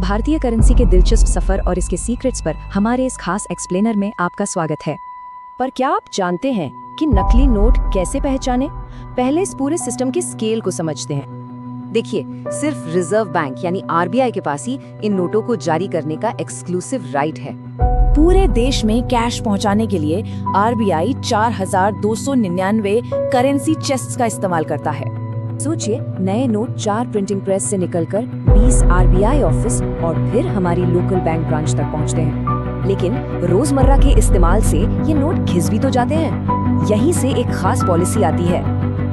भारतीय करेंसी के दिलचस्प सफर और इसके सीक्रेट्स पर हमारे इस खास एक्सप्लेनर में आपका स्वागत है। पर क्या आप जानते हैं कि नकली नोट कैसे पहचाने? पहले इस पूरे सिस्टम के स्केल को समझते हैं। देखिए, सिर्फ रिजर्व बैंक यानी आरबीआई के पास ही इन नोटों को जारी करने का एक्सक्लूसिव राइट है। पूरे देश में कैश पहुंचाने के लिए आरबीआई 4299 करेंसी चेस्ट्स का इस्तेमाल करता है। सोचिए, नए नोट 4 प्रिंटिंग प्रेस से निकलकर 20 आरबीआई ऑफिस और फिर हमारी लोकल बैंक ब्रांच तक पहुंचते हैं। लेकिन रोजमर्रा के इस्तेमाल से ये नोट घिस भी तो जाते हैं। यहीं से एक खास पॉलिसी आती है,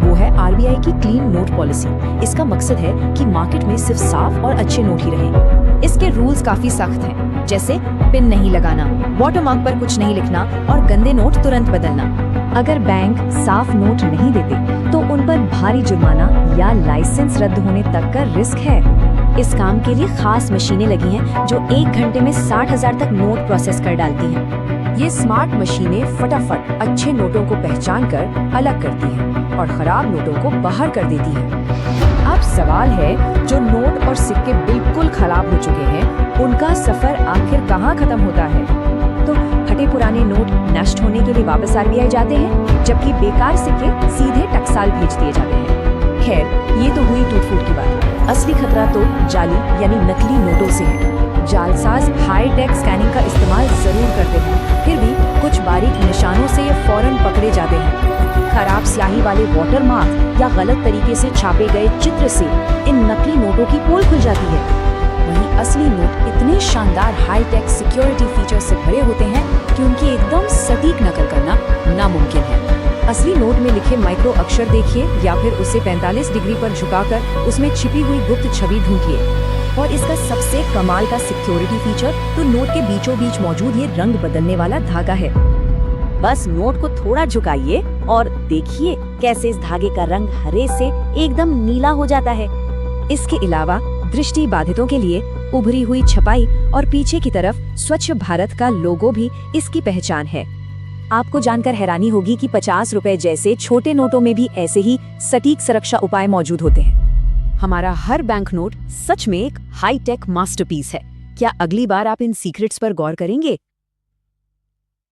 वो है आरबीआई की क्लीन नोट पॉलिसी। इसका मकसद है कि मार्केट में सिर्फ साफ और अच्छे नोट ही रहें। इसके रूल्स काफी सख्त हैं, जैसे पिन नहीं लगाना, वाटरमार्क पर कुछ नहीं लिखना और गंदे नोट तुरंत बदलना। अगर बैंक साफ नोट नहीं देते तो उन पर भारी जुर्माना या लाइसेंस रद्द होने तक का रिस्क है। इस काम के लिए खास मशीनें लगी हैं जो 1 घंटे में 60,000 तक नोट प्रोसेस कर डालती हैं। ये स्मार्ट मशीनें फटाफट अच्छे नोटों को पहचान कर अलग करती हैं और खराब नोटों को बाहर कर देती हैं। अब सवाल है, जो नोट और सिक्के बिल्कुल खराब हो चुके हैं, उनका सफर आखिर कहाँ खत्म होता है? तो फटे पुराने नोट नष्ट होने के लिए वापस आरबीआई जाते हैं, जबकि बेकार सिक्के सीधे टकसाल भेज दिए जाते हैं। खैर, ये तो हुई टूट फूट की बात। असली खतरा तो जाली यानी नकली नोटों से है। जालसाज हाई टेक स्कैनिंग का इस्तेमाल जरूर करते हैं, फिर भी कुछ बारीक निशानों से ये फौरन पकड़े जाते हैं। खराब स्याही वाले वाटरमार्क या गलत तरीके से छापे गए चित्र से इन नकली नोटों की पोल खुल जाती है। वहीं असली नोट इतने शानदार हाई टेक सिक्योरिटी फीचर से भरे होते हैं कि उनकी एकदम सटीक नकल करना नामुमकिन है। असली नोट में लिखे माइक्रो अक्षर देखिए या फिर उसे 45 डिग्री पर झुकाकर उसमें छिपी हुई गुप्त छवि ढूंढिए। और इसका सबसे कमाल का सिक्योरिटी फीचर तो नोट के बीचों बीच मौजूद ये रंग बदलने वाला धागा है। बस नोट को थोड़ा झुकाइए और देखिए कैसे इस धागे का रंग हरे से एकदम नीला हो जाता है। इसके अलावा दृष्टि बाधितों के लिए उभरी हुई छपाई और पीछे की तरफ स्वच्छ भारत का लोगो भी इसकी पहचान है। आपको जानकर हैरानी होगी कि 50 रुपए जैसे छोटे नोटों में भी ऐसे ही सटीक सुरक्षा उपाय मौजूद होते हैं। हमारा हर बैंक नोट सच में एक हाई टेक मास्टरपीस है। क्या अगली बार आप इन सीक्रेट्स पर गौर करेंगे?